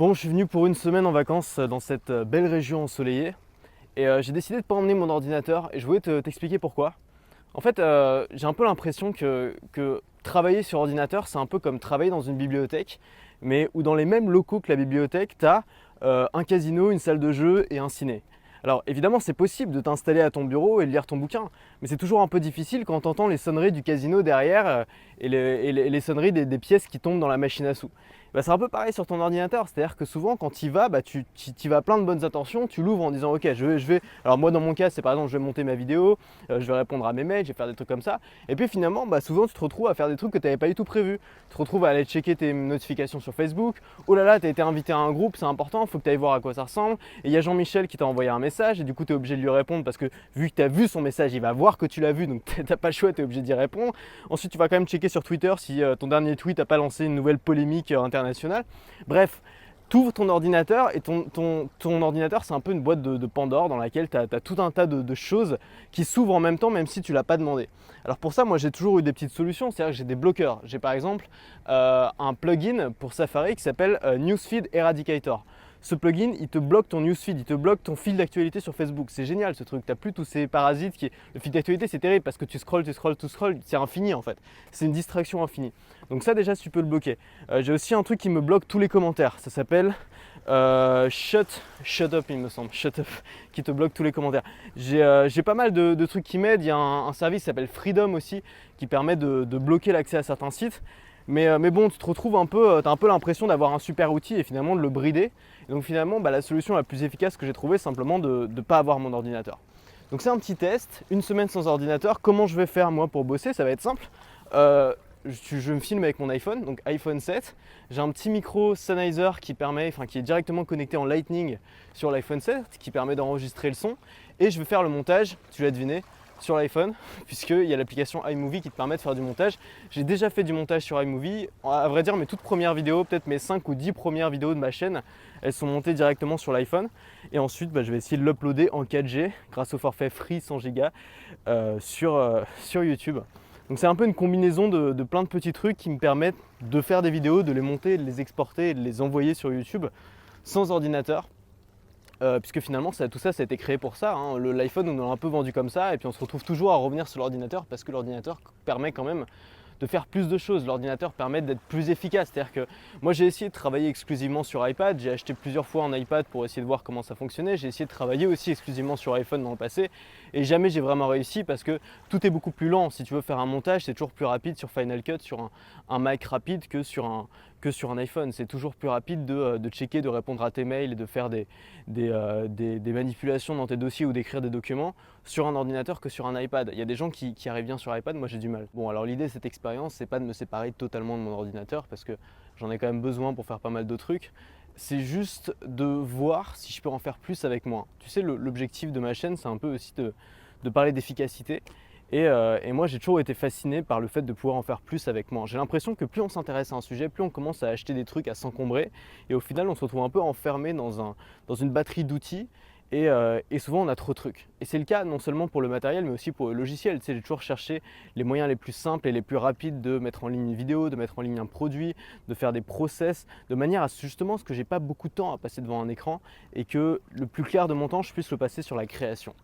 Bon, je suis venu pour une semaine en vacances dans cette belle région ensoleillée et j'ai décidé de ne pas emmener mon ordinateur et je voulais t'expliquer pourquoi. En fait, j'ai un peu l'impression que travailler sur ordinateur, c'est un peu comme travailler dans une bibliothèque, mais où dans les mêmes locaux que la bibliothèque, tu as un casino, une salle de jeu et un ciné. Alors évidemment, c'est possible de t'installer à ton bureau et de lire ton bouquin, mais c'est toujours un peu difficile quand tu entends les sonneries du casino derrière et les sonneries des pièces qui tombent dans la machine à sous. Bah, c'est un peu pareil sur ton ordinateur, c'est-à-dire que souvent quand tu y vas, tu y vas plein de bonnes intentions, tu l'ouvres en disant ok, je vais. Alors moi dans mon cas, c'est par exemple je vais monter ma vidéo, je vais répondre à mes mails, je vais faire des trucs comme ça. Et puis finalement, souvent tu te retrouves à faire des trucs que tu n'avais pas du tout prévu. Tu te retrouves à aller checker tes notifications sur Facebook. Oh là là, tu as été invité à un groupe, c'est important, il faut que tu ailles voir à quoi ça ressemble. Et il y a Jean-Michel qui t'a envoyé un message et du coup tu es obligé de lui répondre parce que vu que tu as vu son message, il va voir que tu l'as vu, donc tu n'as pas le choix, tu es obligé d'y répondre. Ensuite, tu vas quand même checker sur Twitter si ton dernier tweet n'a pas lancé une nouvelle polémique internationale. Bref, tu ouvres ton ordinateur et ton ordinateur, c'est un peu une boîte de Pandore dans laquelle tu as tout un tas de choses qui s'ouvrent en même temps, même si tu ne l'as pas demandé. Alors pour ça, moi j'ai toujours eu des petites solutions, c'est-à-dire que j'ai des bloqueurs. J'ai par exemple un plugin pour Safari qui s'appelle Newsfeed Eradicator. Ce plugin, il te bloque ton newsfeed, il te bloque ton fil d'actualité sur Facebook. C'est génial ce truc, tu n'as plus tous ces parasites qui... Le fil d'actualité, c'est terrible parce que tu scrolles, c'est infini en fait. C'est une distraction infinie. Donc ça déjà, tu peux le bloquer. J'ai aussi un truc qui me bloque tous les commentaires. Ça s'appelle Shut Up, il me semble. Shut Up, qui te bloque tous les commentaires. J'ai pas mal de trucs qui m'aident. Il y a un service qui s'appelle Freedom aussi, qui permet de bloquer l'accès à certains sites. Mais bon, tu te retrouves un peu, tu as un peu l'impression d'avoir un super outil et finalement de le brider. Et donc finalement, la solution la plus efficace que j'ai trouvée, c'est simplement de ne pas avoir mon ordinateur. Donc c'est un petit test, une semaine sans ordinateur. Comment je vais faire moi pour bosser? Ça va être simple. Je me filme avec mon iPhone, donc iPhone 7. J'ai un petit micro Sennheiser qui est directement connecté en Lightning sur l'iPhone 7, qui permet d'enregistrer le son. Et je vais faire le montage, tu l'as deviné, sur l'iPhone, puisqu'il y a l'application iMovie qui te permet de faire du montage. J'ai déjà fait du montage sur iMovie. À vrai dire, mes toutes premières vidéos, peut-être mes 5 ou 10 premières vidéos de ma chaîne, elles sont montées directement sur l'iPhone. Et ensuite, je vais essayer de l'uploader en 4G grâce au forfait free 100 Go sur YouTube. Donc c'est un peu une combinaison de plein de petits trucs qui me permettent de faire des vidéos, de les monter, de les exporter et de les envoyer sur YouTube sans ordinateur. Puisque finalement tout ça a été créé pour ça, hein. L'iPhone on l'a un peu vendu comme ça et puis on se retrouve toujours à revenir sur l'ordinateur parce que l'ordinateur permet quand même de faire plus de choses. L'ordinateur permet d'être plus efficace, c'est-à-dire que moi j'ai essayé de travailler exclusivement sur iPad, j'ai acheté plusieurs fois un iPad pour essayer de voir comment ça fonctionnait, j'ai essayé de travailler aussi exclusivement sur iPhone dans le passé et jamais j'ai vraiment réussi parce que tout est beaucoup plus lent. Si tu veux faire un montage, c'est toujours plus rapide sur Final Cut, sur un Mac rapide que sur un iPhone. C'est toujours plus rapide de checker, de répondre à tes mails et de faire des manipulations dans tes dossiers ou d'écrire des documents sur un ordinateur que sur un iPad. Il y a des gens qui arrivent bien sur iPad, moi j'ai du mal. Bon, alors l'idée de cette expérience, c'est pas de me séparer totalement de mon ordinateur parce que j'en ai quand même besoin pour faire pas mal de trucs. C'est juste de voir si je peux en faire plus avec moi. Tu sais, l'objectif de ma chaîne, c'est un peu aussi de parler d'efficacité. Et moi, j'ai toujours été fasciné par le fait de pouvoir en faire plus avec moi. J'ai l'impression que plus on s'intéresse à un sujet, plus on commence à acheter des trucs, à s'encombrer. Et au final, on se retrouve un peu enfermé dans une batterie d'outils. Et souvent, on a trop de trucs. Et c'est le cas non seulement pour le matériel, mais aussi pour le logiciel. Tu sais, j'ai toujours cherché les moyens les plus simples et les plus rapides de mettre en ligne une vidéo, de mettre en ligne un produit, de faire des process, de manière à justement ce que j'ai pas beaucoup de temps à passer devant un écran et que le plus clair de mon temps, je puisse le passer sur la création.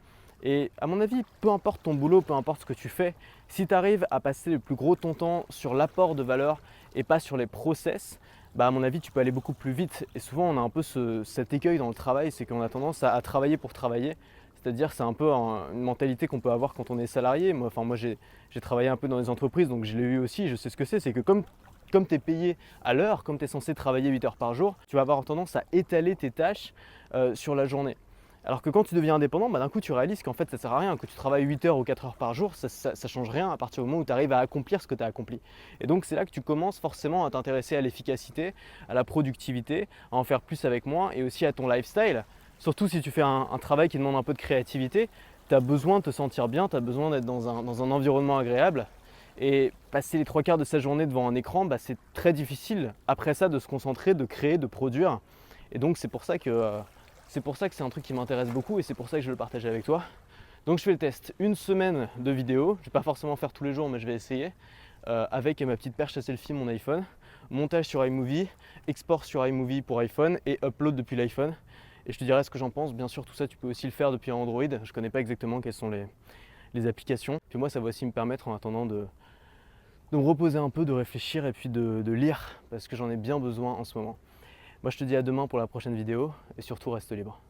Et à mon avis, peu importe ton boulot, peu importe ce que tu fais, si tu arrives à passer le plus gros de ton temps sur l'apport de valeur et pas sur les process, à mon avis, tu peux aller beaucoup plus vite. Et souvent, on a un peu cet écueil dans le travail, c'est qu'on a tendance à travailler pour travailler. C'est-à-dire, c'est un peu une mentalité qu'on peut avoir quand on est salarié. Moi, j'ai travaillé un peu dans les entreprises, donc je l'ai eu aussi, je sais ce que c'est. C'est que comme tu es payé à l'heure, comme tu es censé travailler 8 heures par jour, tu vas avoir tendance à étaler tes tâches sur la journée. Alors que quand tu deviens indépendant, d'un coup tu réalises qu'en fait ça ne sert à rien, que tu travailles 8 heures ou 4 heures par jour, ça ne change rien à partir du moment où tu arrives à accomplir ce que tu as accompli. Et donc c'est là que tu commences forcément à t'intéresser à l'efficacité, à la productivité, à en faire plus avec moins et aussi à ton lifestyle. Surtout si tu fais un travail qui demande un peu de créativité, tu as besoin de te sentir bien, tu as besoin d'être dans un environnement agréable. Et passer les 3 quarts de sa journée devant un écran, c'est très difficile après ça de se concentrer, de créer, de produire. Et donc c'est pour ça que c'est un truc qui m'intéresse beaucoup et c'est pour ça que je veux le partager avec toi. Donc je fais le test, une semaine de vidéo, je ne vais pas forcément faire tous les jours mais je vais essayer avec ma petite perche à selfie, mon iPhone, montage sur iMovie, export sur iMovie pour iPhone et upload depuis l'iPhone. Et je te dirai ce que j'en pense. Bien sûr, tout ça, tu peux aussi le faire depuis Android. Je ne connais pas exactement quelles sont les applications. Puis moi, ça va aussi me permettre en attendant de me reposer un peu, de réfléchir et puis de lire parce que j'en ai bien besoin en ce moment. Moi, je te dis à demain pour la prochaine vidéo et surtout, reste libre.